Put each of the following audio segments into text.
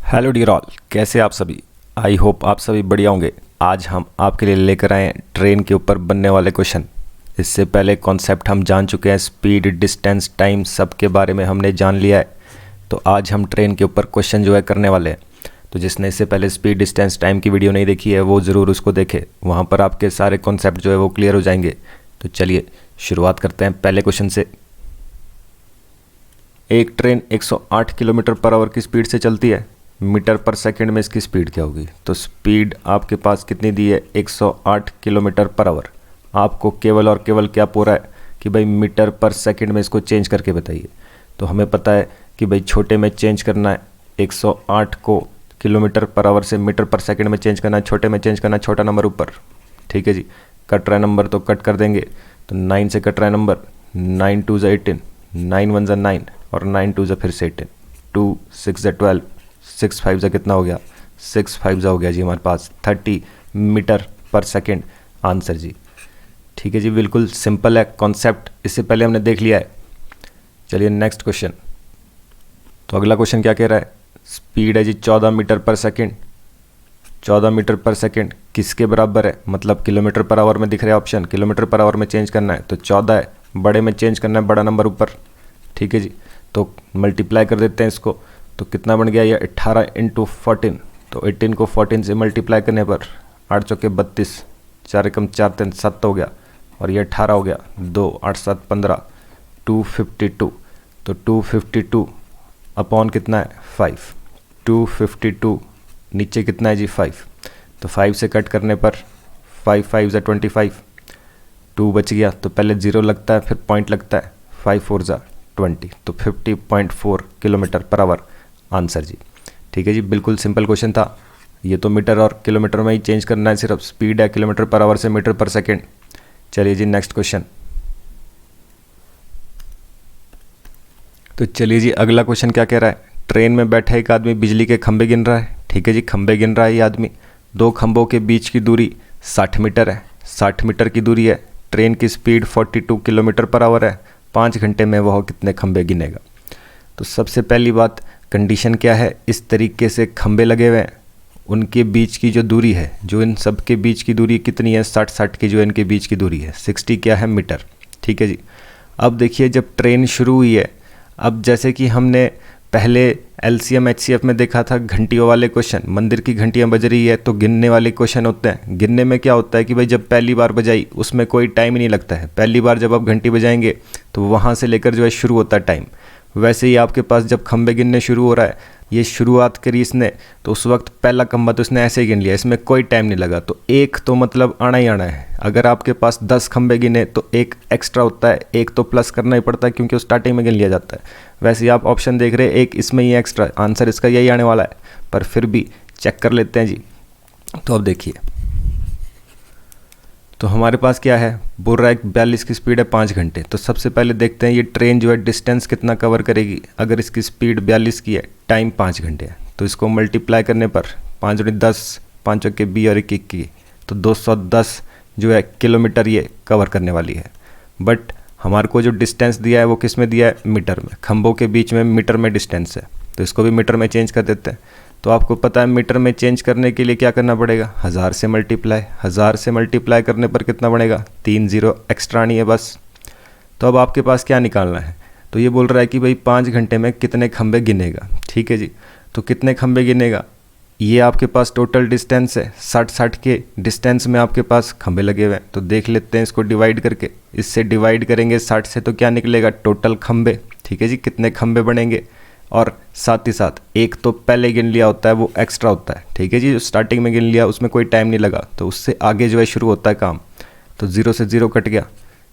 Hello dear all, कैसे आप सभी। आई होप आप सभी बढ़िया होंगे। आज हम आपके लिए लेकर आए हैं ट्रेन के ऊपर बनने वाले क्वेश्चन। इससे पहले कॉन्सेप्ट हम जान चुके हैं, स्पीड, डिस्टेंस, टाइम सब के बारे में हमने जान लिया है। तो आज हम ट्रेन के ऊपर क्वेश्चन जो है करने वाले हैं। तो जिसने इससे पहले स्पीड, डिस्टेंस, टाइम की वीडियो नहीं देखी है वो ज़रूर उसको देखे, वहाँ पर आपके सारे कॉन्सेप्ट जो है वो क्लियर हो जाएंगे। तो चलिए शुरुआत करते हैं पहले क्वेश्चन से। एक ट्रेन 108 किलोमीटर पर आवर की स्पीड से चलती है, मीटर पर सेकंड में इसकी स्पीड क्या होगी। तो स्पीड आपके पास कितनी दी है, 108 किलोमीटर पर आवर। आपको केवल और केवल क्या पूरा है कि भाई मीटर पर सेकंड में इसको चेंज करके बताइए। तो हमें पता है कि भाई छोटे में चेंज करना है, 108 को किलोमीटर पर आवर से मीटर पर सेकंड में चेंज करना है, छोटे में चेंज करना है, छोटा नंबर ऊपर। ठीक है जी, कट रहा है नंबर तो कट कर देंगे। तो 9 से कट रहा है नंबर, 9 2 ज़ा 18, 9 1 ज़ा 9 और 9 2 ज़ा फिर से 18, 2 6 ज़ा 12, 6 5 ज़ा कितना हो गया, 6 5 ज़ा हो गया जी हमारे पास 30 मीटर पर सेकंड आंसर जी। ठीक है जी, बिल्कुल सिंपल है कॉन्सेप्ट, इससे पहले हमने देख लिया है। चलिए नेक्स्ट क्वेश्चन। तो अगला क्वेश्चन क्या कह रहा है, स्पीड है जी 14 मीटर पर सेकंड। 14 मीटर पर सेकंड किसके बराबर है, मतलब किलोमीटर पर आवर में दिख रहा है ऑप्शन, किलोमीटर पर आवर में चेंज करना है तो 14 है, बड़े में चेंज करना है, बड़ा नंबर ऊपर। ठीक है जी, तो मल्टीप्लाई कर देते हैं इसको। तो कितना बन गया ये 18 इंटू 14। तो 18 को 14 से मल्टीप्लाई करने पर 8 चौके 32, 4 एकम 4 3 7 हो गया, और ये 18 हो गया, 2 8 7 15, 252। तो 252 अपॉन कितना है 5, 252 नीचे कितना है जी 5। तो 5 से कट करने पर 5 5 ज़ा 25, 2 बच गया तो पहले 0 लगता है फिर पॉइंट लगता है, 5 4 ज़ा 20, तो 50.4 किलोमीटर पर आवर आंसर जी। ठीक है जी, बिल्कुल सिंपल क्वेश्चन था। ये तो मीटर और किलोमीटर में ही चेंज करना है, सिर्फ स्पीड है किलोमीटर पर आवर से मीटर पर सेकंड। चलिए जी नेक्स्ट क्वेश्चन। तो चलिए जी अगला क्वेश्चन क्या कह रहा है, ट्रेन में बैठा एक आदमी बिजली के खंभे गिन रहा है। ठीक है जी, खंभे गिन रहा है ये आदमी। दो खंभों के बीच की दूरी 60 मीटर है, 60 मीटर की दूरी है। ट्रेन की स्पीड 42 किलोमीटर पर आवर है। 5 घंटे में वह कितने खंभे गिनेगा। तो सबसे पहली बात, कंडीशन क्या है, इस तरीके से खंभे लगे हुए हैं, उनके बीच की जो दूरी है, जो इन सब के बीच की दूरी कितनी है, 60 की जो इनके बीच की दूरी है 60 क्या है मीटर। ठीक है जी, अब देखिए जब ट्रेन शुरू हुई है, अब जैसे कि हमने पहले LCM HCF में देखा था घंटियों वाले क्वेश्चन, मंदिर की घंटियां बज रही है तो गिनने वाले क्वेश्चन होते हैं। गिनने में क्या होता है कि भाई जब पहली बार बजाई उसमें कोई टाइम ही नहीं लगता है, पहली बार जब आप घंटी बजाएंगे तो वहाँ से लेकर जो है शुरू होता है टाइम। वैसे ही आपके पास जब खंबे गिनने शुरू हो रहा है, ये शुरुआत करी इसने तो उस वक्त पहला खंबा तो इसने ऐसे ही गिन लिया, इसमें कोई टाइम नहीं लगा, तो एक तो मतलब आना ही आना है। अगर आपके पास 10 खंबे गिने तो एक एक्स्ट्रा होता है, एक तो प्लस करना ही पड़ता है क्योंकि वो स्टार्टिंग में गिन लिया जाता है। वैसे ही आप ऑप्शन देख रहे हैं, एक इसमें ही एक्स्ट्रा, आंसर इसका यही आने वाला है, पर फिर भी चेक कर लेते हैं जी। तो अब देखिए, तो हमारे पास क्या है, बोल रहा है 42 की स्पीड है 5 घंटे। तो सबसे पहले देखते हैं ये ट्रेन जो है डिस्टेंस कितना कवर करेगी। अगर इसकी स्पीड 42 की है, टाइम 5 घंटे है, तो इसको मल्टीप्लाई करने पर 5 × 10, 5 के 20 और 1 21, तो 210 जो है किलोमीटर ये कवर करने वाली है। बट हमारे को जो डिस्टेंस दिया है वो किस में दिया है, मीटर में। खंभों के बीच में मीटर में डिस्टेंस है, तो इसको भी मीटर में चेंज कर देते हैं। तो आपको पता है मीटर में चेंज करने के लिए क्या करना पड़ेगा, 1000 से मल्टीप्लाई। 1000 से मल्टीप्लाई करने पर कितना बनेगा, 3 0 एक्स्ट्रा नहीं है बस। तो अब आपके पास क्या निकालना है, तो ये बोल रहा है कि भाई 5 घंटे में कितने खंबे गिनेगा। ठीक है जी, तो कितने खंबे गिनेगा, ये आपके पास टोटल डिस्टेंस है, 60 के डिस्टेंस में आपके पास खंबे लगे हुए हैं। तो देख लेते हैं इसको डिवाइड करके, इससे डिवाइड करेंगे 60 से तो क्या निकलेगा, टोटल खंबे। ठीक है जी, कितने खंबे बनेंगे, और साथ ही साथ एक तो पहले गिन लिया होता है वो एक्स्ट्रा होता है। ठीक है जी, जो स्टार्टिंग में गिन लिया उसमें कोई टाइम नहीं लगा, तो उससे आगे जो है शुरू होता है काम। तो 0 से 0 कट गया,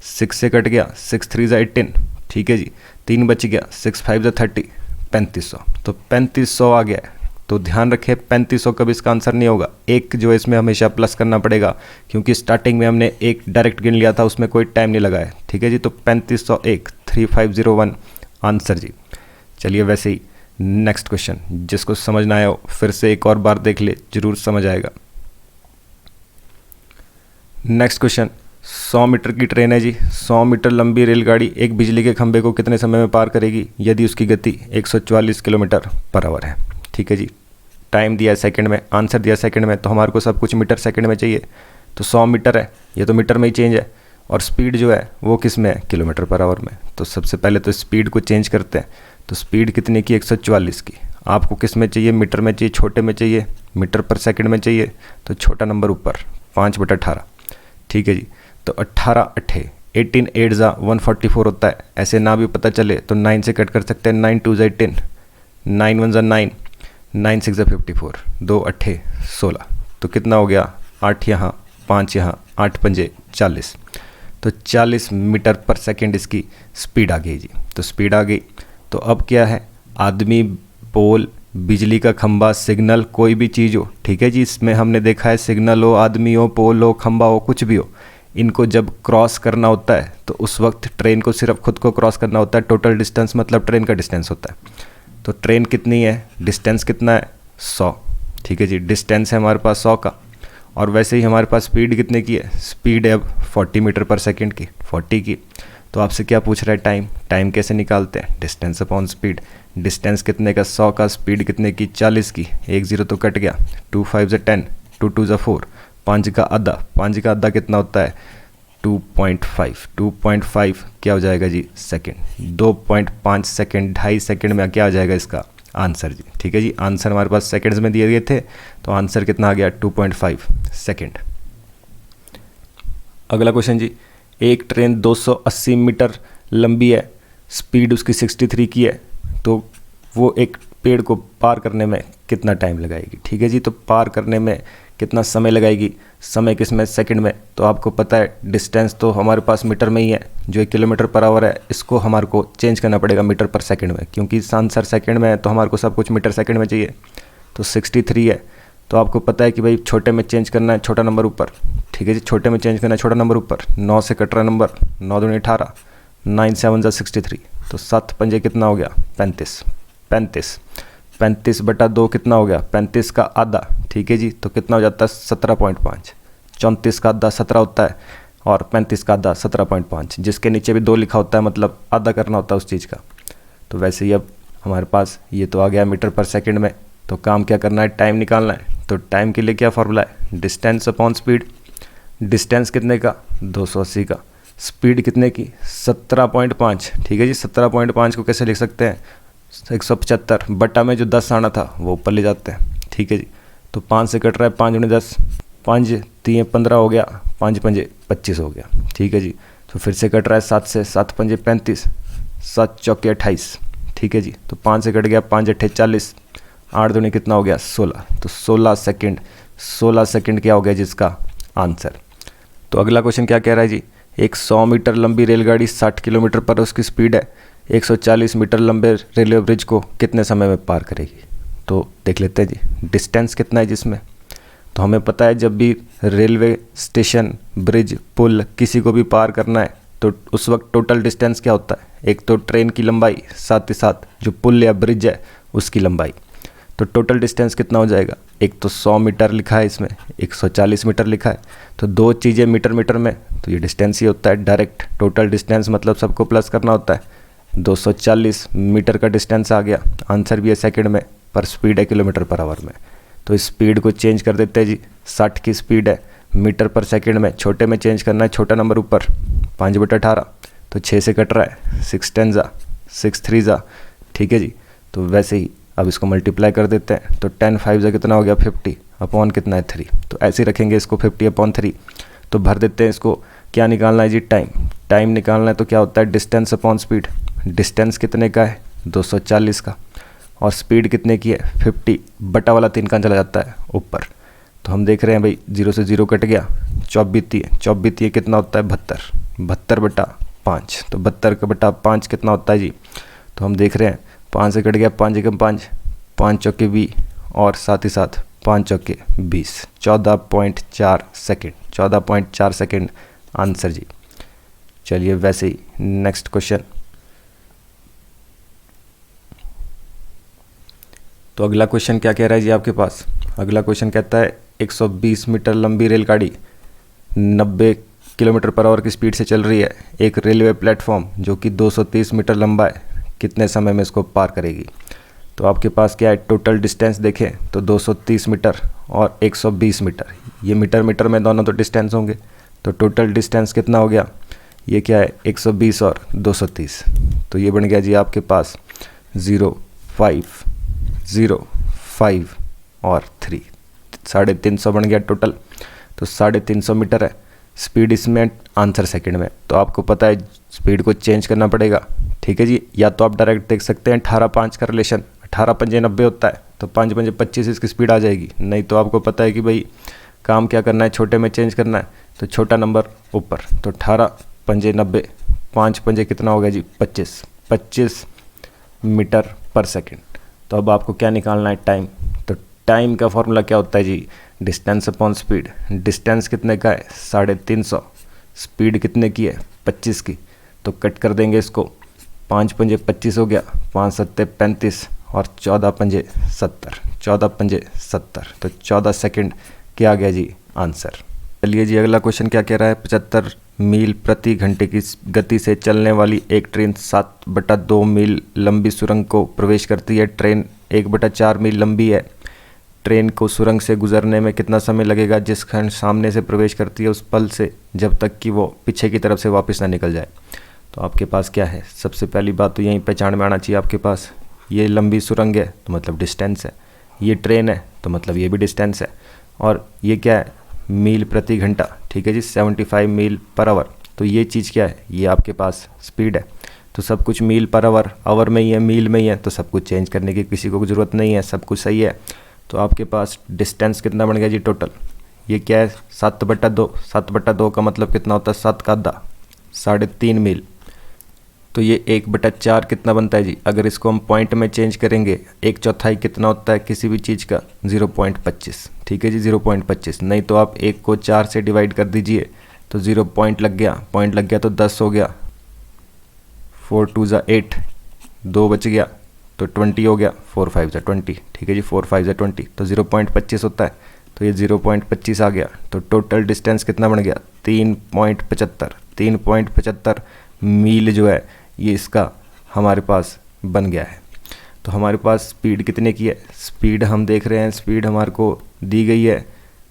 6 से कट गया, 6 3 ज़ा 18। ठीक है जी, 3 बच गया, 6 5 ज़ा 30, 3500। तो 3500 आ गया है। तो ध्यान रखें 3500 कभी इसका आंसर नहीं होगा, एक जो है इसमें हमेशा प्लस करना पड़ेगा, क्योंकि स्टार्टिंग में हमने एक डायरेक्ट गिन लिया था, उसमें कोई टाइम नहीं लगा है। ठीक है जी, तो 3501, 3501 आंसर जी। चलिए वैसे ही नेक्स्ट क्वेश्चन, जिसको समझ ना आया हो फिर से एक और बार देख ले, जरूर समझ आएगा। नेक्स्ट क्वेश्चन, 100 मीटर की ट्रेन है जी। 100 मीटर लंबी रेलगाड़ी एक बिजली के खंभे को कितने समय में पार करेगी यदि उसकी गति 144 किलोमीटर पर आवर है। ठीक है जी, टाइम दिया है सेकंड में, आंसर दिया सेकंड में, तो हमारे को सब कुछ मीटर सेकंड में चाहिए। तो 100 मीटर है, ये तो मीटर में ही चेंज है, और स्पीड जो है वो किस में है, किलोमीटर पर आवर में। तो सबसे पहले तो स्पीड को चेंज करते हैं। तो स्पीड कितने की, 144 की। आपको किस में चाहिए, मीटर में चाहिए, छोटे में चाहिए, मीटर पर सेकंड में चाहिए, तो छोटा नंबर ऊपर 5/18। ठीक है जी। तो 18 अट्ठे 18 8 जा 144 होता है। ऐसे ना भी पता चले तो 9 से कट कर सकते हैं, 9 2 जा 18, 9 1 जा 9, 9 6 जा 54, 2 अट्ठे 16। तो कितना हो गया, 8 यहाँ 5 यहाँ, 8 पंजे 40। तो 40 मीटर पर सेकंड इसकी स्पीड आ गई जी। तो स्पीड आ गई। तो अब क्या है, आदमी, पोल, बिजली का खंबा, सिग्नल, कोई भी चीज़ हो, ठीक है जी, इसमें हमने देखा है सिग्नल हो, आदमी हो, पोल हो, खंबा हो, कुछ भी हो, इनको जब क्रॉस करना होता है तो उस वक्त ट्रेन को सिर्फ खुद को क्रॉस करना होता है। टोटल डिस्टेंस मतलब ट्रेन का डिस्टेंस होता है। तो ट्रेन कितनी है, डिस्टेंस कितना है, 100। ठीक है जी, डिस्टेंस है हमारे पास 100 का। और वैसे ही हमारे पास स्पीड कितने की है, स्पीड है अब 40 मीटर पर सेकंड की, 40 की। तो आपसे क्या पूछ रहा है, टाइम। टाइम कैसे निकालते हैं, डिस्टेंस अपॉन स्पीड। डिस्टेंस कितने का, 100 का, स्पीड कितने की, 40 की। 1 0 तो कट गया, 2 5 जा 10, 2 2 जा 4, 5 का आधा, 5 का आधा कितना होता है, 2.5। 2.5 क्या हो जाएगा जी, सेकंड। 2.5 सेकंड, 2.5 सेकंड में क्या हो जाएगा इसका आंसर जी। ठीक है जी, आंसर हमारे पास सेकंड्स में दिए गए थे, तो आंसर कितना आ गया, 2.5 सेकंड। अगला क्वेश्चन जी, एक ट्रेन 280 मीटर लंबी है, स्पीड उसकी 63 की है, तो वो एक पेड़ को पार करने में कितना टाइम लगाएगी। ठीक है जी, तो पार करने में कितना समय लगाएगी, समय किस में, सेकंड में। तो आपको पता है डिस्टेंस तो हमारे पास मीटर में ही है, जो 1 किलोमीटर पर आवर है, इसको हमारे को चेंज करना पड़ेगा मीटर पर सेकंड में, क्योंकि आंसर सेकंड में है तो हमारे को सब कुछ मीटर सेकंड में चाहिए। तो 63 है, तो आपको पता है कि भाई छोटे में चेंज करना है, छोटा नंबर ऊपर। ठीक है जी, छोटे में चेंज करना है, छोटा नंबर ऊपर। 9 से कट रहा नंबर, 9 दूनी 18, 9 7 जा 63, तो 7 पंजे कितना हो गया, 35। 35/2 कितना हो गया, 35 का आधा। ठीक है जी, तो कितना हो जाता है, 17.5। 34 का आधा 17 होता है, और 35 का आधा 17.5, जिसके नीचे भी 2 लिखा होता है, मतलब आधा करना होता है उस चीज़ का। तो वैसे ही अब हमारे पास ये तो आ गया मीटर पर सेकंड में। तो काम क्या करना है, टाइम निकालना है। तो टाइम के लिए क्या फार्मूला है, डिस्टेंस अपॉन स्पीड। डिस्टेंस कितने का, 280 का। स्पीड कितने की, 17.5। ठीक है जी, 17.5 को कैसे लिख सकते हैं, 175 बटा में जो 10 आना था वो ऊपर ले जाते हैं। ठीक है जी, तो 5 से कट रहा है, 5 दूनी 10, 5 3 15 हो गया, 5 पंजे 25 हो गया। ठीक है जी, तो फिर से कट रहा है 7 से, 7 पंजे 35, 7 चौके 28। ठीक है जी, तो 5 से कट गया, 5 अट्ठे 40, 8 दूनी कितना हो गया, 16। तो 16 सेकंड, 16 सेकंड क्या हो गया जिसका आंसर। तो अगला क्वेश्चन क्या कह रहा है जी, एक 100 मीटर लंबी रेलगाड़ी 60 किलोमीटर पर उसकी स्पीड है, 140 मीटर लंबे रेलवे ब्रिज को कितने समय में पार करेगी। तो देख लेते हैं जी, डिस्टेंस कितना है जिसमें। तो हमें पता है जब भी रेलवे स्टेशन, ब्रिज, पुल किसी को भी पार करना है तो उस वक्त टोटल डिस्टेंस क्या होता है, एक तो ट्रेन की लंबाई, साथ ही साथ जो पुल या ब्रिज है उसकी लंबाई। तो टोटल डिस्टेंस कितना हो जाएगा, एक तो 100 मीटर लिखा है इसमें, 140 मीटर लिखा है, तो दो चीज़ें मीटर मीटर में, तो ये डिस्टेंस ही होता है डायरेक्ट। टोटल डिस्टेंस मतलब सबको प्लस करना होता है, 240 मीटर का डिस्टेंस आ गया। आंसर भी है सेकंड में, पर स्पीड है किलोमीटर पर आवर में। तो स्पीड को चेंज कर देते हैं जी, 60 की स्पीड है, मीटर पर सेकंड में, छोटे में चेंज करना है, छोटा नंबर ऊपर, 5/18, तो 6 से कट रहा है, 6 10 जा, 6 3 जा। ठीक है जी, तो वैसे ही अब इसको मल्टीप्लाई कर देते हैं, तो 10 5 जा कितना हो गया, 50 अपॉन कितना है 3। तो ऐसे रखेंगे इसको 50/3। तो भर देते हैं इसको, क्या निकालना है जी, टाइम। टाइम निकालना है तो क्या होता है, डिस्टेंस अपॉन स्पीड। डिस्टेंस कितने का है, 240 का, और स्पीड कितने की है, 50, बटा वाला 3 का चला जाता है ऊपर। तो हम देख रहे हैं भाई 0 से 0 कट गया, 24 कितना होता है, 72, 72/5। तो 72/5 कितना होता है जी। तो हम देख रहे हैं 5 से कट गया, 5 एकम 5, 5 चौके 20, और साथ ही साथ 5 चौके 20, 14.4 सेकेंड, 14.4 सेकेंड आंसर जी। चलिए वैसे ही नेक्स्ट क्वेश्चन। तो अगला क्वेश्चन क्या कह रहा है जी आपके पास, अगला क्वेश्चन कहता है 120 मीटर लंबी रेलगाड़ी 90 किलोमीटर पर आवर की स्पीड से चल रही है, एक रेलवे प्लेटफॉर्म जो कि 230 मीटर लंबा है, कितने समय में इसको पार करेगी। तो आपके पास क्या है, टोटल डिस्टेंस देखें तो 230 मीटर और 120 मीटर, ये मीटर मीटर में दोनों तो डिस्टेंस होंगे, तो टोटल डिस्टेंस कितना हो गया, ये क्या है 120 और 230, तो ये बन गया जी आपके पास 0, 5, 0, 5 और 3, 350 बन गया टोटल। तो 350 मीटर है, स्पीड इसमें, आंसर सेकंड में। तो आपको पता है स्पीड को चेंज करना पड़ेगा, ठीक है जी। या तो आप डायरेक्ट देख सकते हैं 18-5 का रिलेशन, 18 पंजे 90 होता है, तो 5 पंजे 25 इसकी स्पीड आ जाएगी। नहीं तो आपको पता है कि भाई काम क्या करना है, छोटे में चेंज करना है, तो छोटा नंबर ऊपर, तो 18 पंजे 90, 5 पंजे कितना हो गया जी 25 मीटर पर सेकेंड। तो अब आपको क्या निकालना है, टाइम। तो टाइम का फॉर्मूला क्या होता है जी, डिस्टेंस अपॉन स्पीड। डिस्टेंस कितने का है 350, स्पीड कितने की है 25 की, तो कट कर देंगे इसको, 5 पंजे 25 हो गया, 5 सत्ते 35 और 14 पंजे 70, 14 पंजे 70, तो 14 सेकंड क्या आ गया जी आंसर। चलिए जी अगला क्वेश्चन क्या कह रहा है, 75 मील प्रति घंटे की गति से चलने वाली एक ट्रेन 7/2 मील लंबी सुरंग को प्रवेश करती है। ट्रेन 1/4 मील लंबी है। ट्रेन को सुरंग से गुजरने में कितना समय लगेगा, जिस खंड सामने से प्रवेश करती है उस पल से जब तक कि वो पीछे की तरफ से वापस ना निकल जाए। तो आपके पास क्या है, सबसे पहली बात तो यहीं पहचान में आना चाहिए आपके पास, ये लंबी सुरंग है तो मतलब डिस्टेंस है, ये ट्रेन है तो मतलब ये भी डिस्टेंस है, और ये क्या है मील प्रति घंटा, ठीक है जी 75 मील पर आवर। तो ये चीज़ क्या है, ये आपके पास स्पीड है। तो सब कुछ मील पर आवर में ही है, मील में ही है, तो सब कुछ चेंज करने की किसी को ज़रूरत नहीं है, सब कुछ सही है। तो आपके पास डिस्टेंस कितना बन गया जी टोटल, ये क्या है 7/2, 7/2 का मतलब कितना होता है 7 का आधा, 3.5 मील। तो ये 1/4 कितना बनता है जी, अगर इसको हम पॉइंट में चेंज करेंगे 1/4 कितना होता है किसी भी चीज़ का 0.25, ठीक है जी 0.25। नहीं तो आप 1 को 4 से डिवाइड कर दीजिए तो 0 पॉइंट लग गया तो 10 हो गया, 4 2 ज़ा 8, 2 बच गया तो 20 हो गया, 4 5 ज़ा 20, ठीक है जी 4 5 ज़ा 20, तो 0.25 होता है, तो ये 0.25 आ गया। तो टोटल डिस्टेंस कितना बन गया 3.75, 3.75 मील जो है ये इसका हमारे पास बन गया है। तो हमारे पास स्पीड कितने की है, स्पीड हम देख रहे हैं, स्पीड हमारे को दी गई है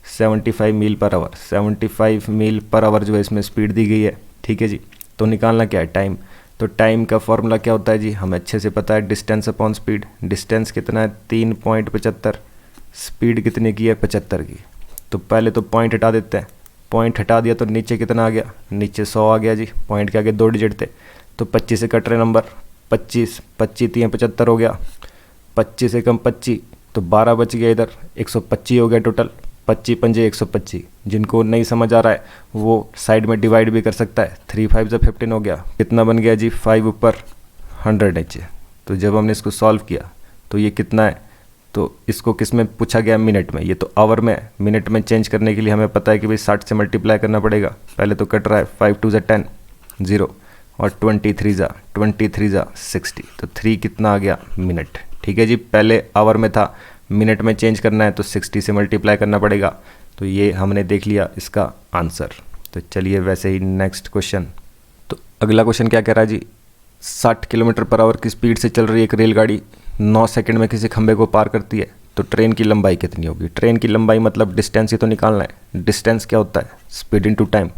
75 मील पर आवर, 75 मील पर आवर जो है इसमें स्पीड दी गई है, ठीक है जी। तो निकालना क्या है टाइम। तो टाइम का फॉर्मूला क्या होता है जी, हमें अच्छे से पता है, डिस्टेंस अपॉन स्पीड। डिस्टेंस कितना है 3.75, स्पीड कितने की है 75 की। तो पहले तो पॉइंट हटा देते हैं, पॉइंट हटा दिया तो नीचे कितना आ गया, नीचे 100 आ गया जी, पॉइंट के आगे 2 डिजिट थे, तो 25 से कट रहे नंबर, 25 3 75 हो गया, 25 से कम 25 तो 12 बच गया, इधर 125 हो गया टोटल, 25 पंजे 125। जिनको नहीं समझ आ रहा है वो साइड में डिवाइड भी कर सकता है, 3 5 ज़ा 15 हो गया, कितना बन गया जी 5 ऊपर 100 नीचे। तो जब हमने इसको सॉल्व किया तो ये कितना है, तो इसको किस में पूछा गया मिनट में, ये तो आवर में है, मिनट में चेंज करने के लिए हमें पता है कि भाई 60 से मल्टीप्लाई करना पड़ेगा। पहले तो कट रहा है 5 2 ज़ा 10 0 और 23 ज़ा 60, तो 3 कितना आ गया मिनट, ठीक है जी। पहले आवर में था, मिनट में चेंज करना है तो 60 से मल्टीप्लाई करना पड़ेगा। तो ये हमने देख लिया इसका आंसर। तो चलिए वैसे ही नेक्स्ट क्वेश्चन। तो अगला क्वेश्चन क्या कह रहा है जी, 60 किलोमीटर पर आवर की स्पीड से चल रही एक रेलगाड़ी 9 सेकंड में किसी खंभे को पार करती है, तो ट्रेन की लंबाई कितनी होगी। ट्रेन की लंबाई मतलब डिस्टेंस ही तो निकालना है। डिस्टेंस क्या होता है, स्पीड इनटू टाइम।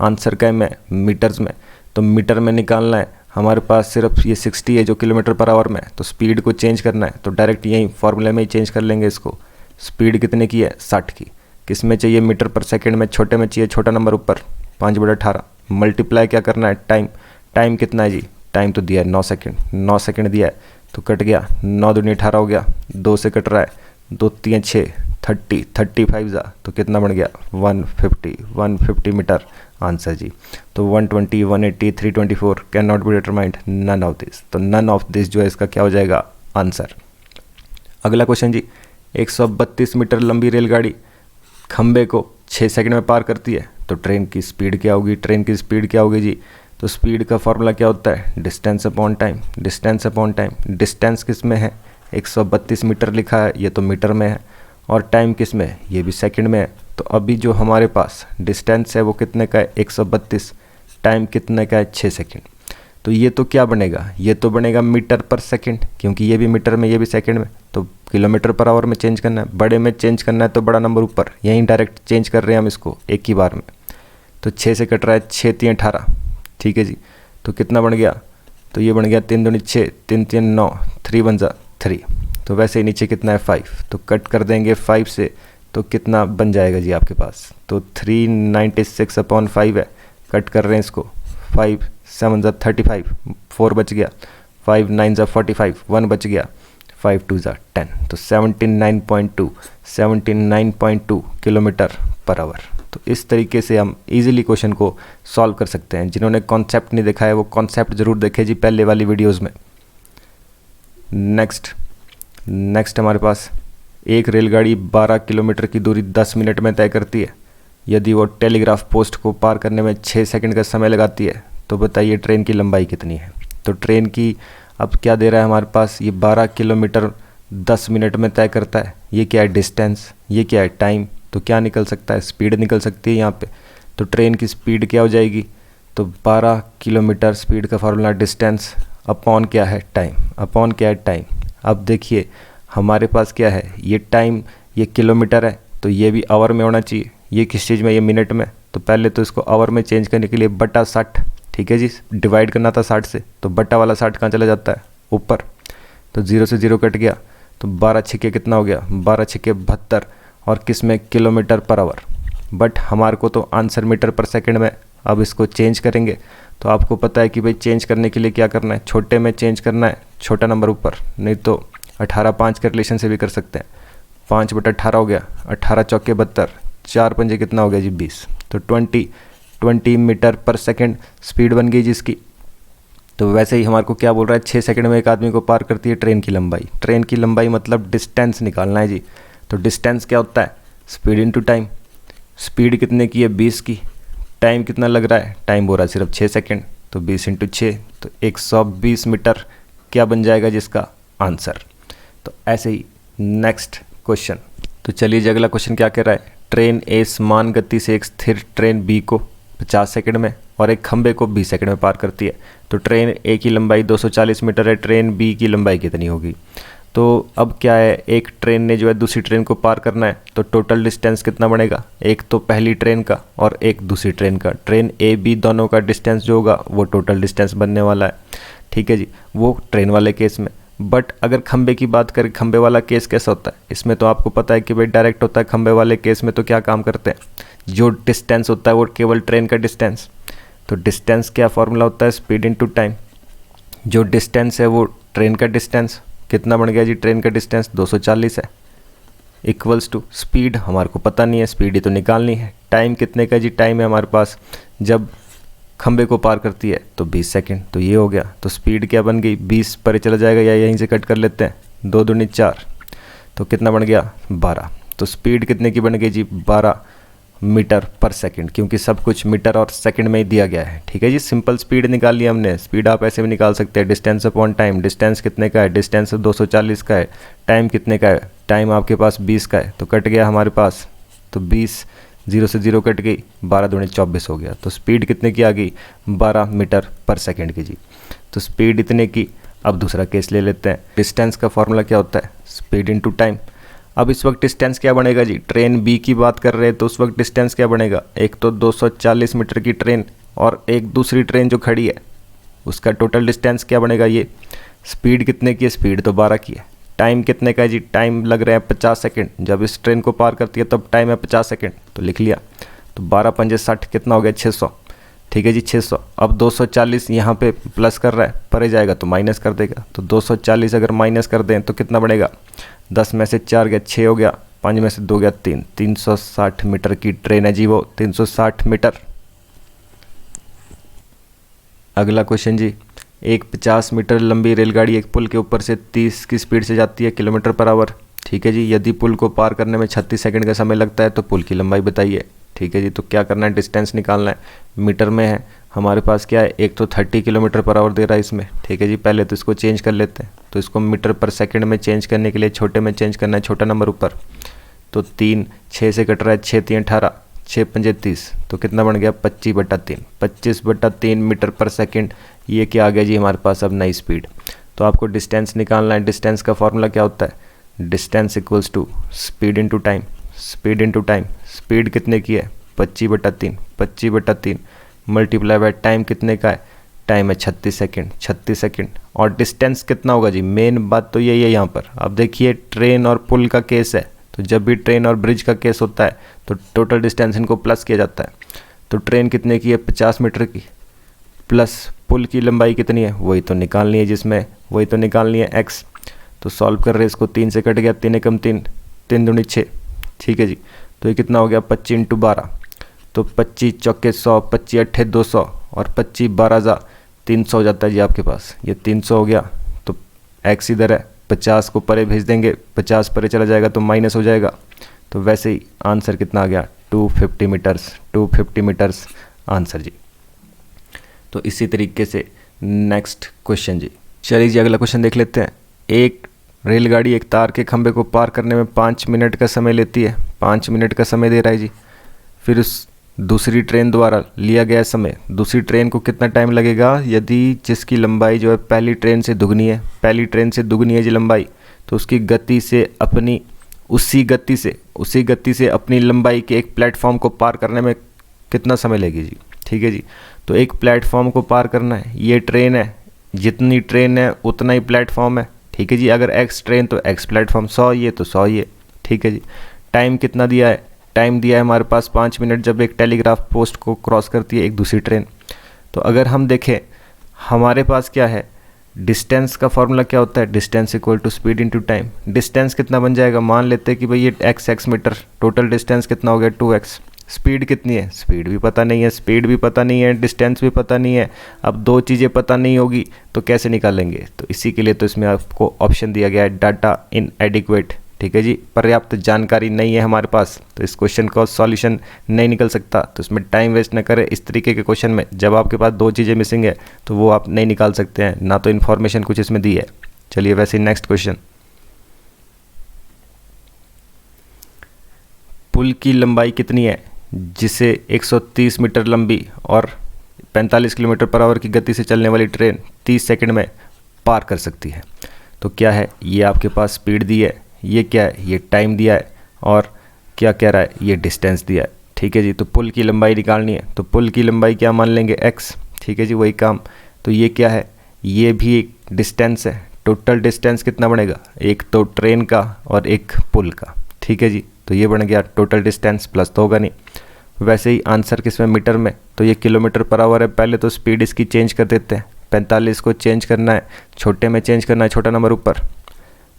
आंसर क्या है में मीटर्स में, तो मीटर में निकालना है। हमारे पास सिर्फ ये 60 है जो किलोमीटर पर आवर में, तो स्पीड को चेंज करना है तो डायरेक्ट यहीं फॉर्मूले में ही चेंज कर लेंगे इसको। स्पीड कितने की है 60 की, किस में चाहिए मीटर पर सेकंड में, छोटे में चाहिए, छोटा नंबर ऊपर 5/18। मल्टीप्लाई क्या करना है टाइम, टाइम कितना है जी, टाइम तो दिया है 9 सेकंड, 9 सेकंड दिया है तो कट गया, 9 दूनी 18 हो गया, 2 से कट रहा है, 2 3 6 30, 35 ज़ा तो कितना बन गया 150 मीटर आंसर जी। तो 120 180 324 can not be determined none of this, तो नन ऑफ दिस जो है इसका क्या हो जाएगा आंसर। अगला क्वेश्चन जी, 132 मीटर लंबी रेलगाड़ी खंबे को 6 सेकंड में पार करती है, तो ट्रेन की स्पीड क्या होगी। ट्रेन की स्पीड क्या होगी जी, तो स्पीड का फॉर्मूला क्या होता है, distance upon time. Distance upon time, distance किस में है 132 मीटर लिखा है, ये तो मीटर में है, और टाइम किस में है, ये भी सेकंड में है। तो अभी जो हमारे पास डिस्टेंस है वो कितने का है 132, टाइम कितने का है 6 सेकंड। तो ये तो क्या बनेगा, ये तो बनेगा मीटर पर सेकंड, क्योंकि ये भी मीटर में ये भी सेकंड में, तो किलोमीटर पर आवर में चेंज करना है, बड़े में चेंज करना है तो बड़ा नंबर ऊपर, यहीं डायरेक्ट चेंज कर रहे हैं हम इसको एक ही बार में। तो 6 से कट रहा है, 6 3 18, ठीक है जी। तो कितना बन गया, तो ये बन गया 3 दूनी 6, 3 3 9, 3 1 जा 3। तो वैसे ही नीचे कितना है 5, तो कट कर देंगे 5 से, तो कितना बन जाएगा जी आपके पास, तो 396/5 है, कट कर रहे हैं इसको, 5 7 जा 35, 4 बच गया, 5 9 जा 45, 1 बच गया, 5 2 जा 10, तो 79.2 किलोमीटर पर आवर। तो इस तरीके से हम इजीली क्वेश्चन को सॉल्व कर सकते हैं। जिन्होंने कॉन्सेप्ट नहीं देखा है वो कॉन्सेप्ट ज़रूर देखे जी पहले वाली वीडियोस में। नेक्स्ट हमारे पास एक रेलगाड़ी 12 किलोमीटर की दूरी 10 मिनट में तय करती है। यदि वो टेलीग्राफ पोस्ट को पार करने में 6 सेकंड का समय लगाती है तो बताइए ट्रेन की लंबाई कितनी है। तो ट्रेन की अब क्या दे रहा है हमारे पास, ये 12 किलोमीटर 10 मिनट में तय करता है। ये क्या है डिस्टेंस, ये क्या है टाइम, तो क्या निकल सकता है, स्पीड निकल सकती है यहाँ पे। तो ट्रेन की स्पीड क्या हो जाएगी, तो 12 किलोमीटर स्पीड का फार्मूला डिस्टेंस अपॉन क्या है टाइम, अपॉन क्या है टाइम। अब देखिए हमारे पास क्या है, ये टाइम, ये किलोमीटर है तो ये भी आवर में होना चाहिए, ये किस चीज़ में, ये मिनट में। तो पहले तो इसको आवर में चेंज करने के लिए बटा 60, ठीक है जी, डिवाइड करना था 60 से, तो बटा वाला 60 कहाँ चला जाता है ऊपर, तो 0 से 0 कट गया, तो 12 छिके कितना हो गया, 12 छिके 72, और किस में, किलोमीटर पर आवर। बट हमारे को तो आंसर मीटर पर सेकंड में। अब इसको चेंज करेंगे तो आपको पता है कि भाई चेंज करने के लिए क्या करना है, छोटे में चेंज करना है, छोटा नंबर ऊपर, नहीं तो 18 5 के रिलेशन से भी कर सकते हैं। 5/18 हो गया, 18 चौके 72, 4 पंजे कितना हो गया जी 20, तो 20 मीटर पर सेकंड स्पीड बन गई जिसकी। तो वैसे ही हमारे को क्या बोल रहा है, 6 सेकंड में एक आदमी को पार करती है ट्रेन की लंबाई। ट्रेन की लंबाई मतलब डिस्टेंस निकालना है जी। तो डिस्टेंस क्या होता है, स्पीड इनटू टाइम। स्पीड कितने की है, 20 की। टाइम कितना लग रहा है, टाइम बोल रहा है सिर्फ 6 सेकंड, तो 20 × 6, तो 120 मीटर क्या बन जाएगा जिसका आंसर। तो ऐसे ही नेक्स्ट क्वेश्चन। तो चलिए जी अगला क्वेश्चन क्या कह रहा है, ट्रेन ए समान गति से एक स्थिर ट्रेन बी को 50 सेकंड में और एक खंबे को 20 सेकंड में पार करती है। तो ट्रेन ए की लंबाई 240 मीटर है, ट्रेन बी की लंबाई कितनी होगी। तो अब क्या है, एक ट्रेन ने जो है दूसरी ट्रेन को पार करना है, तो टोटल डिस्टेंस कितना बनेगा, एक तो पहली ट्रेन का और एक दूसरी ट्रेन का। ट्रेन ए बी दोनों का डिस्टेंस जो होगा वो टोटल डिस्टेंस बनने वाला है, ठीक है जी, वो ट्रेन वाले केस में। बट अगर खंबे की बात करें, खंबे वाला केस कैसा होता है, इसमें तो आपको पता है कि भाई डायरेक्ट होता है। खंबे वाले केस में तो क्या काम करते हैं, जो डिस्टेंस होता है वो केवल ट्रेन का डिस्टेंस। तो डिस्टेंस क्या फॉर्मूला होता है, स्पीड इनटू टाइम। जो डिस्टेंस है वो ट्रेन का डिस्टेंस कितना बन गया जी, ट्रेन का डिस्टेंस 240 है, इक्वल्स टू स्पीड हमारे को पता नहीं है, स्पीड ही तो निकालनी है। टाइम कितने का जी, टाइम है हमारे पास जब खंबे को पार करती है तो 20 सेकंड, तो ये हो गया। तो स्पीड क्या बन गई, 20 पर चला जाएगा या यहीं से कट कर लेते हैं, 2 दूनी 4, तो कितना बन गया 12। तो स्पीड कितने की बन गई जी, 12 मीटर पर सेकंड, क्योंकि सब कुछ मीटर और सेकंड में ही दिया गया है, ठीक है जी। सिंपल स्पीड निकाल लिया हमने। स्पीड आप ऐसे भी निकाल सकते हैं, डिस्टेंस अपॉन टाइम। डिस्टेंस कितने का है, डिस्टेंस 240 का है। टाइम कितने का है, टाइम आपके पास 20 का है, तो कट गया हमारे पास, तो 20 0 से 0 कट गई, 12 दूनी 24 हो गया। तो स्पीड कितने की आ गई, 12 मीटर पर सेकंड की जी। तो स्पीड इतने की। अब दूसरा केस ले लेते हैं। डिस्टेंस का फॉर्मूला क्या होता है, स्पीड इनटू टाइम। अब इस वक्त डिस्टेंस क्या बनेगा जी, ट्रेन बी की बात कर रहे हैं तो उस वक्त डिस्टेंस क्या बनेगा, एक तो 240 मीटर की ट्रेन और एक दूसरी ट्रेन जो खड़ी है उसका टोटल डिस्टेंस क्या बनेगा। ये स्पीड कितने की है, स्पीड तो 12 की है। टाइम कितने का है जी, टाइम लग रहे हैं 50 सेकंड। जब इस ट्रेन को पार करती है तब टाइम है 50 सेकंड, तो लिख लिया। तो 12 पंजे 60 कितना हो गया, 600, ठीक है जी 600। अब 240 यहाँ पे प्लस कर रहा है, परे जाएगा तो माइनस कर देगा। तो 240 अगर माइनस कर दें तो कितना बढ़ेगा, 10 में से 4 गया 6 हो गया, 5 में से 2 गया 3, 360 मीटर की ट्रेन है जी वो, 360 मीटर। अगला क्वेश्चन जी, एक 50 मीटर लंबी रेलगाड़ी एक पुल के ऊपर से 30 की स्पीड से जाती है किलोमीटर पर आवर, ठीक है जी। यदि पुल को पार करने में 36 सेकंड का समय लगता है तो पुल की लंबाई बताइए, ठीक है जी। तो क्या करना है, डिस्टेंस निकालना है। मीटर में है हमारे पास, क्या है, एक तो 30 किलोमीटर पर आवर दे रहा है इसमें, ठीक है जी। पहले तो इसको चेंज कर लेते हैं। तो इसको मीटर पर सेकंड में चेंज करने के लिए छोटे में चेंज करना है, छोटा नंबर ऊपर। तो 3 6 से कट रहा है, 6 3 18, 6 पंजे 30, तो कितना बन गया 25/3, 25/3 मीटर पर सेकंड। ये क्या आ गया जी हमारे पास अब नई स्पीड। तो आपको डिस्टेंस निकालना है। डिस्टेंस का फॉर्मूला क्या होता है, distance equals to speed into time, speed into time. Speed कितने की है 25/3, 25/3 मल्टीप्लाई बाय टाइम कितने का है, टाइम है 36 सेकंड, 36 सेकंड। और डिस्टेंस कितना होगा जी, मेन बात तो यही है यहाँ पर। अब देखिए ट्रेन और पुल का केस है, तो जब भी ट्रेन और ब्रिज का केस होता है तो टोटल डिस्टेंस इनको प्लस किया जाता है। तो ट्रेन कितने की है 50 मीटर की, प्लस पुल की लंबाई कितनी है वही तो निकालनी है, जिसमें वही तो निकालनी है x। तो सॉल्व कर रहे इसको, 3 से कट गया, 3 एकम 3, 3 दूनी 6, ठीक है जी। तो ये कितना हो गया 25 × 12, तो 25 चौके 100, 25 अट्ठे 200 और 25 12 300 हो जाता है जी आपके पास। ये 300 हो गया, तो x इधर है, 50 को परे भेज देंगे, 50 परे चला जाएगा तो माइनस हो जाएगा। तो वैसे ही आंसर कितना आ गया 250 मीटर्स, 250 मीटर्स आंसर जी। तो इसी तरीके से नेक्स्ट क्वेश्चन जी। चलिए जी अगला क्वेश्चन देख लेते हैं। एक रेलगाड़ी एक तार के खंभे को पार करने में 5 मिनट का समय लेती है, 5 मिनट का समय दे रहा है जी। फिर उस दूसरी ट्रेन द्वारा लिया गया समय, दूसरी ट्रेन को कितना टाइम लगेगा यदि जिसकी लंबाई जो है पहली ट्रेन से दुगनी है, पहली ट्रेन से दुगनी है जी लंबाई, तो उसकी गति से अपनी उसी गति से अपनी लंबाई के एक प्लेटफॉर्म को पार करने में कितना समय लेगी जी। ठीक है जी। तो एक प्लेटफॉर्म को पार करना है, ये ट्रेन है, जितनी ट्रेन है उतना ही प्लेटफॉर्म है। ठीक है जी। अगर x ट्रेन तो x प्लेटफॉर्म, 100 ये तो 100 ये। ठीक है जी। टाइम कितना दिया है, टाइम दिया है हमारे पास 5 मिनट, जब एक टेलीग्राफ पोस्ट को क्रॉस करती है एक दूसरी ट्रेन। तो अगर हम देखें हमारे पास क्या है, डिस्टेंस का फॉर्मूला क्या होता है, distance equal to speed into time. Distance कितना बन जाएगा, मान लेते हैं कि भाई ये x मीटर, टोटल डिस्टेंस कितना हो गया 2x। स्पीड कितनी है, स्पीड भी पता नहीं है, स्पीड भी पता नहीं है, डिस्टेंस भी पता नहीं है। अब दो चीज़ें पता नहीं होगी तो कैसे निकालेंगे, तो इसी के लिए तो इसमें आपको ऑप्शन दिया गया है डाटा इनएडिक्वेट। ठीक है जी, पर्याप्त जानकारी नहीं है हमारे पास, तो इस क्वेश्चन का सॉल्यूशन नहीं निकल सकता। तो इसमें टाइम वेस्ट न करें। इस तरीके के क्वेश्चन में जब आपके पास दो चीज़ें मिसिंग है तो वो आप नहीं निकाल सकते हैं, ना तो इन्फॉर्मेशन कुछ इसमें दी है। चलिए वैसे नेक्स्ट क्वेश्चन। पुल की लंबाई कितनी है जिसे 130 मीटर लंबी और 45 किलोमीटर पर आवर की गति से चलने वाली ट्रेन 30 सेकंड में पार कर सकती है। तो क्या है, ये आपके पास स्पीड दी है, ये क्या है, ये टाइम दिया है, और क्या कह रहा है, ये डिस्टेंस दिया है। ठीक है जी। तो पुल की लंबाई निकालनी है, तो पुल की लंबाई क्या मान लेंगे x। ठीक है जी, वही काम। तो ये क्या है, ये भी एक डिस्टेंस है। टोटल डिस्टेंस कितना बनेगा, एक तो ट्रेन का और एक पुल का। ठीक है जी। तो ये बन गया टोटल डिस्टेंस, प्लस तो होगा नहीं। वैसे ही आंसर किस में, मीटर में, तो ये किलोमीटर पर आवर है। पहले तो स्पीड इसकी चेंज कर देते हैं, 45 को चेंज करना है, छोटे में चेंज करना है, छोटा नंबर ऊपर।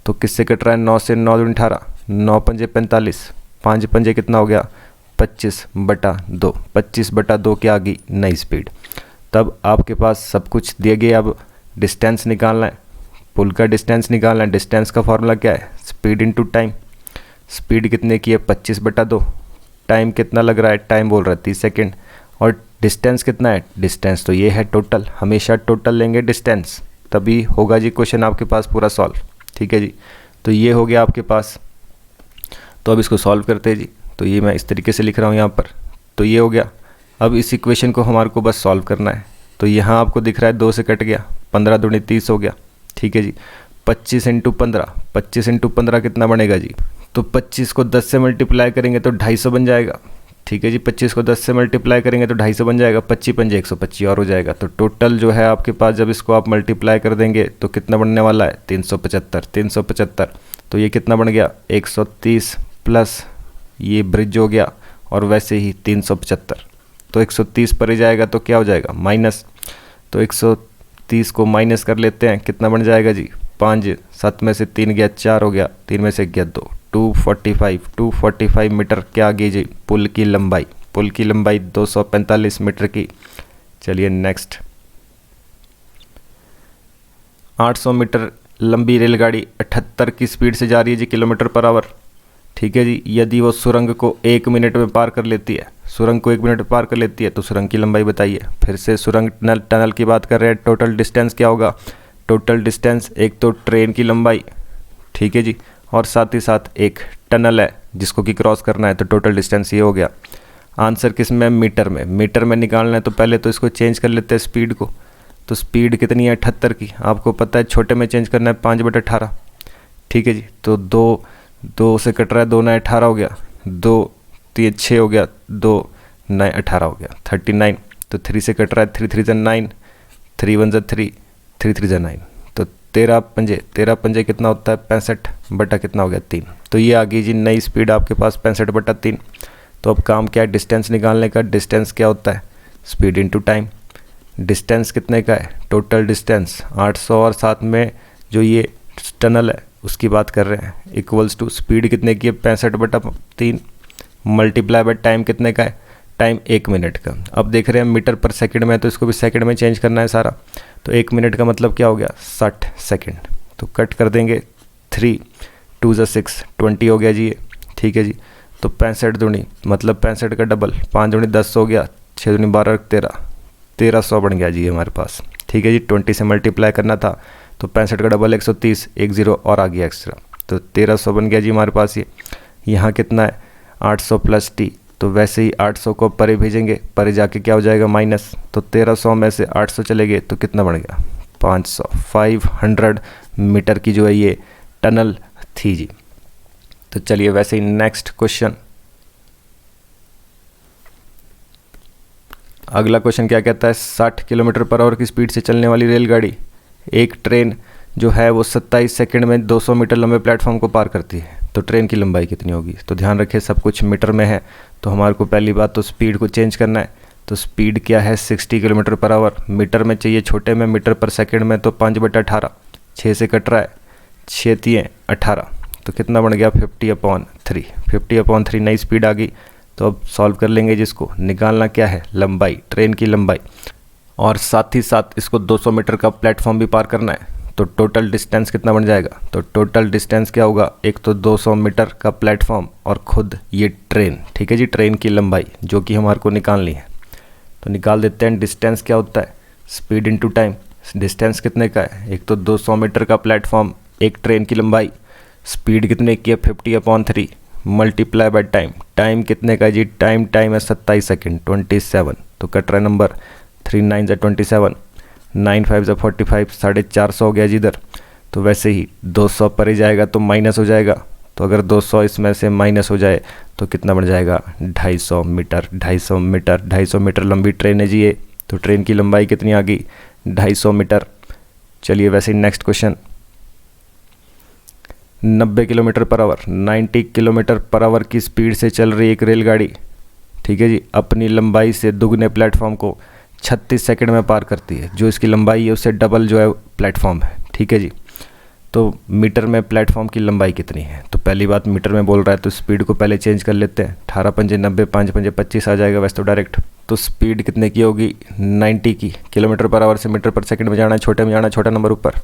तो किससे कट रहा है, 9 से 9 दूनी 18, 9 पंजे 45, 5 पंजे कितना हो गया 25/2, 25/2 की आ गई नई स्पीड। तब आपके पास सब कुछ दिए गए। अब डिस्टेंस निकालना है, पुल का डिस्टेंस निकालना है। डिस्टेंस का फॉर्मूला क्या है, स्पीड इनटू टाइम। स्पीड कितने की है 25/2, टाइम कितना लग रहा है, टाइम बोल रहा है 30 सेकेंड, और डिस्टेंस कितना है, डिस्टेंस तो ये है टोटल, हमेशा टोटल लेंगे डिस्टेंस, तभी होगा जी क्वेश्चन आपके पास पूरा सॉल्व। ठीक है जी। तो ये हो गया आपके पास। तो अब इसको सॉल्व करते हैं जी। तो ये मैं इस तरीके से लिख रहा हूँ यहाँ पर। तो ये हो गया। अब इस इक्वेशन को हमारे को बस सॉल्व करना है। तो यहाँ आपको दिख रहा है 2 से कट गया, 15 दूनी 30 हो गया। ठीक है जी। 25 × 15, 25 × 15 कितना बनेगा जी, तो 25 को 10 से मल्टीप्लाई करेंगे तो 250 बन जाएगा। ठीक है जी। 25 को 10 से मल्टीप्लाई करेंगे तो 250 बन जाएगा, 25 पंजे 125 और हो जाएगा। तो टोटल जो है आपके पास जब इसको आप मल्टीप्लाई कर देंगे तो कितना बनने वाला है 375, 375। तो ये कितना बन गया 130 प्लस ये ब्रिज हो गया, और वैसे ही 375। तो 130 पर ही जाएगा तो क्या हो जाएगा माइनस। तो 130 को माइनस कर लेते हैं, कितना बन जाएगा जी 5, 7 में से 3 गया 4 हो गया, 3 में से गया 2, 245 मीटर क्या आ गई जी पुल की लंबाई। पुल की लंबाई 245 मीटर की। चलिए नेक्स्ट। 800 मीटर लंबी रेलगाड़ी 78 की स्पीड से जा रही है जी किलोमीटर पर आवर। ठीक है जी। यदि वो सुरंग को 1 मिनट में पार कर लेती है, सुरंग को 1 मिनट में पार कर लेती है, तो सुरंग की लंबाई बताइए। फिर से सुरंग टनल की बात कर रहे हैं। टोटल डिस्टेंस क्या होगा, टोटल डिस्टेंस एक तो ट्रेन की लंबाई, ठीक है जी, और साथ ही साथ एक टनल है जिसको कि क्रॉस करना है, तो टोटल डिस्टेंस ये हो गया। आंसर किस में, मीटर में। मीटर में निकालना है तो पहले तो इसको चेंज कर लेते हैं स्पीड को। तो स्पीड कितनी है 78 की, आपको पता है छोटे में चेंज करना है 5/18। ठीक है जी, तो 2 से कट रहा है, 2 9 18 हो गया, 2 3 6 हो गया, 2 9 18 हो गया 39। तो 3 से कट रहा है, 3 3 9, 3 1 3, 3 3 9, तो 13 पंजे कितना होता है 65 बटा कितना हो गया 3। तो ये आ गई जी नई स्पीड आपके पास 65/3। तो अब काम क्या है, डिस्टेंस निकालने का। डिस्टेंस क्या होता है, स्पीड इनटू टाइम। डिस्टेंस कितने का है, टोटल डिस्टेंस 800 और साथ में जो ये टनल है उसकी बात कर रहे हैं, इक्वल्स टू स्पीड कितने की है 65/3 मल्टीप्लाई बाय टाइम कितने का है, टाइम 1 मिनट का। अब देख रहे हैं मीटर पर सेकंड में है तो इसको भी सेकंड में चेंज करना है सारा। तो 1 मिनट का मतलब क्या हो गया 60 सेकंड। तो कट कर देंगे, 3 2 6 20 हो गया जी ये। ठीक है जी, तो 65 दूनी मतलब 65 का डबल, 5 दूनी 10 हो गया, 6 दूनी 12 1300 बन गया जी हमारे पास। ठीक है जी, 20 से मल्टीप्लाई करना था तो 65 का डबल 130, 1 0 और आ गया एक्स्ट्रा, तो 1300 बन गया जी हमारे पास ये। यहाँ कितना है 800 प्लस टी, तो वैसे ही 800 को परे भेजेंगे, परे जाके क्या हो जाएगा माइनस, तो 1300 में से 800 चले गए तो कितना बन गया 500। 500 मीटर की जो है ये टनल थी जी। तो चलिए वैसे ही नेक्स्ट क्वेश्चन, अगला क्वेश्चन क्या कहता है, 60 किलोमीटर पर आवर की स्पीड से चलने वाली रेलगाड़ी, एक ट्रेन जो है वो 27 सेकंड में 200 मीटर लंबे प्लेटफॉर्म को पार करती है, तो ट्रेन की लंबाई कितनी होगी। तो ध्यान रखिए सब कुछ मीटर में है, तो हमारे को पहली बात तो स्पीड को चेंज करना है। तो स्पीड क्या है 60 किलोमीटर पर आवर, मीटर में चाहिए छोटे में, मीटर पर सेकंड में तो 5/18, 6 से कट रहा है, 6 3 18, तो कितना बन गया 50/3। 50/3 नई स्पीड आ गई। तो अब सॉल्व कर लेंगे जिसको, निकालना क्या है लंबाई, ट्रेन की लंबाई, और साथ ही साथ इसको 200 मीटर का प्लेटफॉर्म भी पार करना है। तो टोटल डिस्टेंस कितना बन जाएगा, तो टोटल डिस्टेंस क्या होगा, एक तो 200 मीटर का प्लेटफॉर्म और खुद ये ट्रेन। ठीक है जी, ट्रेन की लंबाई जो कि हमारे को निकालनी है। तो निकाल देते हैं, डिस्टेंस क्या होता है स्पीड इनटू टाइम। डिस्टेंस कितने का है, एक तो 200 मीटर का प्लेटफॉर्म, एक ट्रेन की लंबाई, स्पीड कितने की है 50/3 मल्टीप्लाई बाय टाइम। टाइम कितने का है जी, टाइम है 27 सेकेंड 27। तो कट रहा है नंबर, 3 9 27, 9 5 45, 450 हो गया जी इधर। तो वैसे ही 200 पर ही जाएगा तो माइनस हो जाएगा, तो अगर 200 इसमें से माइनस हो जाए तो कितना बन जाएगा 250 मीटर। 250 मीटर लंबी ट्रेन है जी ये। तो ट्रेन की लंबाई कितनी आ गई 250 मीटर। चलिए वैसे ही next question, 90 kilometre per hour 90 kilometre per hour की स्पीड से चल रही एक रेलगाड़ी, ठीक है जी, अपनी लंबाई से दुगने प्लेटफॉर्म को 36 सेकंड में पार करती है। जो इसकी लंबाई है उससे डबल जो है प्लेटफॉर्म है। ठीक है जी, तो मीटर में प्लेटफॉर्म की लंबाई कितनी है, तो पहली बात मीटर में बोल रहा है तो स्पीड को पहले चेंज कर लेते हैं। 18 पंजे 90, 5 पंजे 25 आ जाएगा वैसे तो डायरेक्ट। तो स्पीड कितने की होगी 90 की, किलोमीटर पर आवर से मीटर पर सेकंड में जाना है, छोटे में जाना है, छोटा नंबर ऊपर।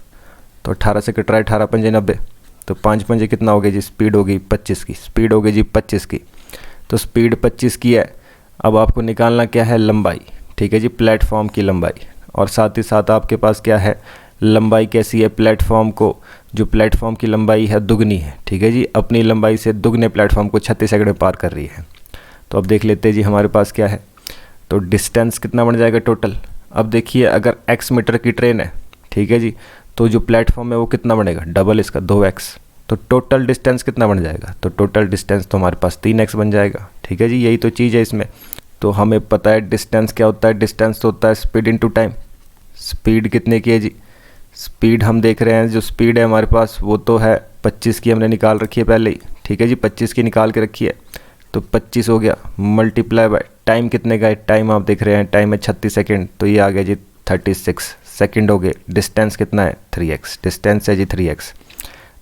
तो 18 से कट रहा है, 18 पंजे 90, तो 5 पंजे कितना हो गया जी, स्पीड हो गई 25 की, स्पीड हो गई जी 25 की। तो स्पीड 25 की है। अब आपको निकालना क्या है लंबाई, ठीक है जी, प्लेटफॉर्म की लंबाई, और साथ ही साथ आपके पास क्या है लंबाई कैसी है प्लेटफॉर्म को, जो प्लेटफॉर्म की लंबाई है दुगनी है। ठीक है जी, अपनी लंबाई से दुगने प्लेटफॉर्म को 36 सेकंड में पार कर रही है। तो अब देख लेते हैं जी हमारे पास क्या है, तो डिस्टेंस कितना बन जाएगा टोटल। अब देखिए अगर x मीटर की ट्रेन है, ठीक है जी, तो जो प्लेटफॉर्म है वो कितना बनेगा डबल इसका 2x। तो टोटल डिस्टेंस कितना बन जाएगा, तो टोटल डिस्टेंस तो हमारे पास 3x बन जाएगा। ठीक है जी, यही तो चीज़ है इसमें। तो हमें पता है डिस्टेंस क्या होता है, डिस्टेंस तो होता है स्पीड इनटू टाइम। स्पीड कितने की है जी, स्पीड हम देख रहे हैं जो स्पीड है हमारे पास वो तो है 25 की, हमने निकाल रखी है पहले ही। ठीक है जी, 25 की निकाल के रखी है, तो 25 हो गया मल्टीप्लाई बाय टाइम कितने का है, टाइम आप देख रहे हैं टाइम है 36 सेकेंड, तो ये आ गया जी 36 सेकेंड हो गए। डिस्टेंस कितना है 3x, डिस्टेंस है जी 3x।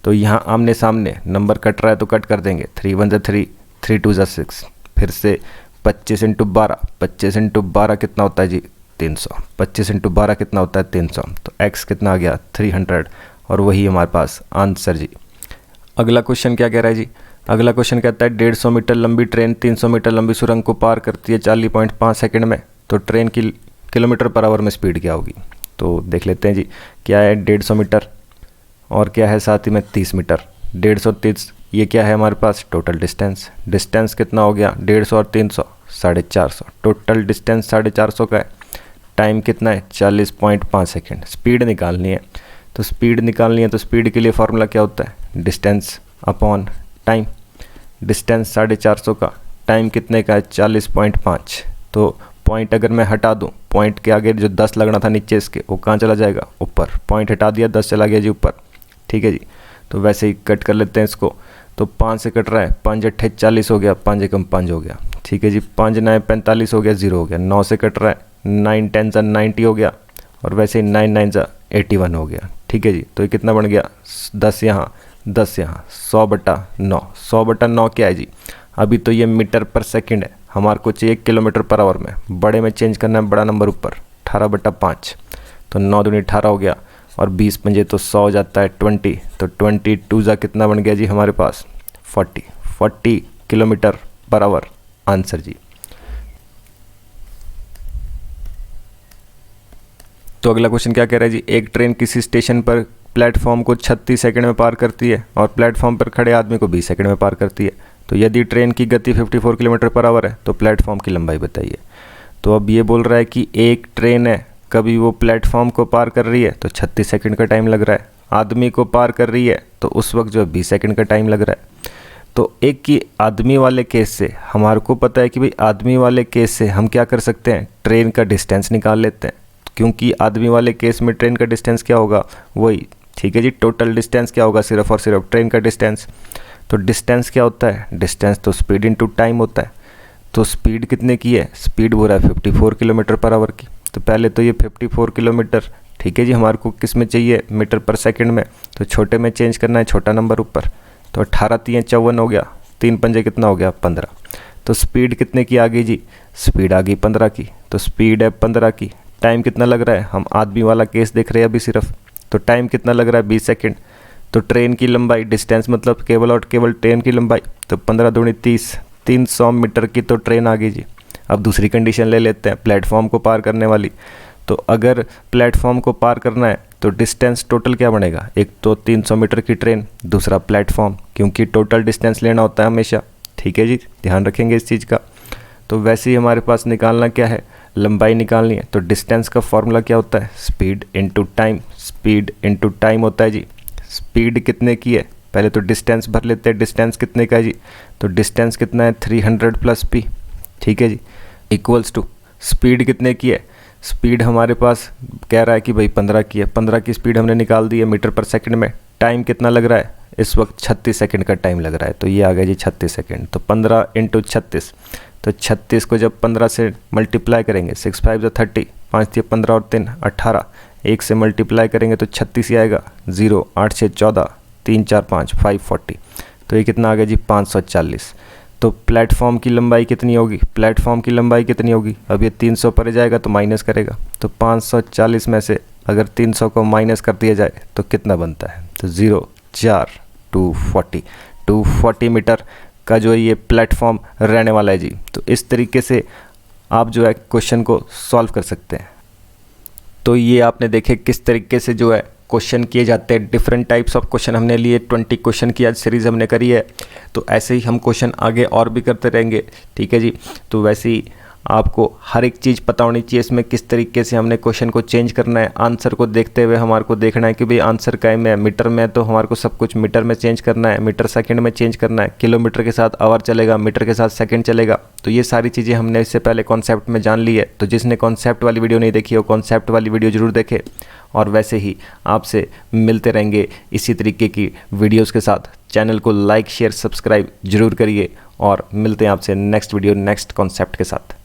तो यहाँ आमने सामने नंबर कट रहा है तो कट कर देंगे, 3 1 3, 3 2 6, फिर से 25 इंटू 12, 25 इंटू 12 कितना होता है जी 300, 25 इंटू 12 कितना होता है 300। तो x कितना आ गया 300, और वही हमारे पास आंसर जी। अगला क्वेश्चन क्या कह रहा है जी, अगला क्वेश्चन कहता है 150 मीटर लंबी ट्रेन 300 मीटर लंबी सुरंग को पार करती है 40.5 सेकंड में, तो ट्रेन की किलोमीटर पर आवर में स्पीड क्या होगी। तो देख लेते हैं जी, क्या है 150 मीटर और क्या है साथ ही में 30 मीटर। 150 30 ये क्या है हमारे पास टोटल डिस्टेंस, डिस्टेंस कितना हो गया 150 और 300 450, टोटल डिस्टेंस 450 का है। टाइम कितना है 40.5 सेकेंड। स्पीड निकालनी है, तो स्पीड निकालनी है तो स्पीड के लिए फार्मूला क्या होता है, डिस्टेंस अपॉन टाइम। डिस्टेंस 450 का, टाइम कितने का है 40.5। तो पॉइंट अगर मैं हटा दूं, पॉइंट के आगे जो 10 लगना था नीचे इसके, वो कहाँ चला जाएगा, ऊपर। पॉइंट हटा दिया, 10 चला गया जी ऊपर। ठीक है जी, तो वैसे ही कट कर लेते हैं इसको। तो 5 से कट रहा है, 5 8 40 हो गया, 5 एकम 5 हो गया। ठीक है जी, 5 9 45 हो गया, 0 हो गया। 9 से कट रहा है, 9 10 90 हो गया, और वैसे ही 9 9 81 हो गया। ठीक है जी, तो ये कितना बन गया, 10 यहाँ 10 यहाँ, 100/9। 100/9 क्या है जी, अभी तो ये मीटर पर सेकंड है, हमारे को चाहिए किलोमीटर पर आवर में। बड़े में चेंज करना है, बड़ा नंबर ऊपर। 18/5, तो 9 दूनी 18 हो गया, और 20 पंजे तो 100 हो जाता है 20। तो 22 कितना बन गया जी हमारे पास, 40 किलोमीटर पर आवर आंसर जी। तो अगला क्वेश्चन क्या कह रहा है जी, एक ट्रेन किसी स्टेशन पर प्लेटफॉर्म को 36 सेकंड में पार करती है और प्लेटफॉर्म पर खड़े आदमी को 20 सेकंड में पार करती है। तो यदि ट्रेन की गति 54 किलोमीटर पर आवर है तो प्लेटफॉर्म की लंबाई बताइए। तो अब ये बोल रहा है कि एक ट्रेन है, कभी वो प्लेटफॉर्म को पार कर रही है तो 36 सेकंड का टाइम लग रहा है, आदमी को पार कर रही है तो उस वक्त जो है 20 सेकंड का टाइम लग रहा है। तो एक की आदमी वाले केस से हमारे को पता है कि भाई आदमी वाले केस से हम क्या कर सकते हैं, ट्रेन का डिस्टेंस निकाल लेते हैं, क्योंकि आदमी वाले केस में ट्रेन का डिस्टेंस क्या होगा, वही। ठीक है जी, टोटल डिस्टेंस क्या होगा, सिर्फ और सिर्फ ट्रेन का डिस्टेंस। तो डिस्टेंस क्या होता है, डिस्टेंस तो स्पीड इनटू टाइम होता है। तो स्पीड कितने की है, स्पीड बोल रहा है 54 किलोमीटर पर आवर की। तो पहले तो ये 54 किलोमीटर, ठीक है जी, हमारे को किस में चाहिए, मीटर पर सेकंड में। तो छोटे में चेंज करना है, छोटा नंबर ऊपर। तो 18 3 54 हो गया, 3 पंजे कितना हो गया 15। तो स्पीड कितने की आ गई जी, स्पीड आ गई 15 की। तो स्पीड है 15 की। टाइम कितना लग रहा है, हम आदमी वाला केस देख रहे हैं अभी सिर्फ, तो टाइम कितना लग रहा है 20 सेकेंड। तो ट्रेन की लंबाई, डिस्टेंस मतलब केवल और केवल ट्रेन की लंबाई, तो 15 दूनी 30, 300 मीटर की तो ट्रेन आ गई जी। अब दूसरी कंडीशन ले लेते हैं, प्लेटफॉर्म को पार करने वाली। तो अगर प्लेटफॉर्म को पार करना है तो डिस्टेंस टोटल क्या बनेगा, एक तो 300 मीटर की ट्रेन, दूसरा प्लेटफॉर्म, क्योंकि टोटल डिस्टेंस लेना होता है हमेशा। ठीक है जी, ध्यान रखेंगे इस चीज़ का। तो वैसे ही हमारे पास निकालना क्या है, लंबाई निकालनी है। तो डिस्टेंस का फॉर्मूला क्या होता है, speed into time. Speed into time होता है जी। स्पीड कितने की है, पहले तो डिस्टेंस भर लेते हैं, डिस्टेंस कितने का है जी। तो डिस्टेंस कितना है 300 + p। ठीक है जी, इक्वल्स टू स्पीड कितने की है, स्पीड हमारे पास कह रहा है कि भाई 15 की है, 15 की स्पीड हमने निकाल दी है मीटर पर सेकंड में। टाइम कितना लग रहा है, इस वक्त 36 सेकंड का टाइम लग रहा है, तो ये आ गया जी 36 सेकंड। तो 15 × 36, तो 36 को जब 15 से मल्टीप्लाई करेंगे, 6 5 30, 5 3 15 और 3 18, 1 से मल्टीप्लाई करेंगे तो 36 ही आएगा। 0 8 6 14, 3 4 5 540, तो ये कितना आ गया जी 540। तो प्लेटफॉर्म की लंबाई कितनी होगी, प्लेटफॉर्म की लंबाई कितनी होगी, अब ये 300 पर जाएगा तो माइनस करेगा। तो 540 में से अगर 300 को माइनस कर दिया जाए तो कितना बनता है, तो 0 4 240, 240 मीटर का जो है ये प्लेटफॉर्म रहने वाला है जी। तो इस तरीके से आप जो है क्वेश्चन को सॉल्व कर सकते हैं। तो ये आपने देखे किस तरीके से जो है क्वेश्चन किए जाते हैं। डिफरेंट टाइप्स ऑफ क्वेश्चन हमने लिए, 20 क्वेश्चन की आज सीरीज़ हमने करी है। तो ऐसे ही हम क्वेश्चन आगे और भी करते रहेंगे। ठीक है जी, तो वैसे ही आपको हर एक चीज़ पता होनी चाहिए इसमें, किस तरीके से हमने क्वेश्चन को चेंज करना है। आंसर को देखते हुए हमारे को देखना है कि भाई आंसर काय में है, मीटर में है तो हमारे को सब कुछ मीटर में चेंज करना है, मीटर सेकंड में चेंज करना है, किलोमीटर के साथ आवर चलेगा, मीटर के साथ सेकंड चलेगा। तो ये सारी चीज़ें हमने इससे पहले कॉन्सेप्ट में जान ली है। तो जिसने कॉन्सेप्ट वाली वीडियो नहीं देखी हो, कॉन्सेप्ट वाली वीडियो ज़रूर देखे। और वैसे ही आपसे मिलते रहेंगे इसी तरीके की वीडियोज़ के साथ। चैनल को लाइक शेयर सब्सक्राइब जरूर करिए और मिलते हैं आपसे नेक्स्ट वीडियो नेक्स्ट कॉन्सेप्ट के साथ।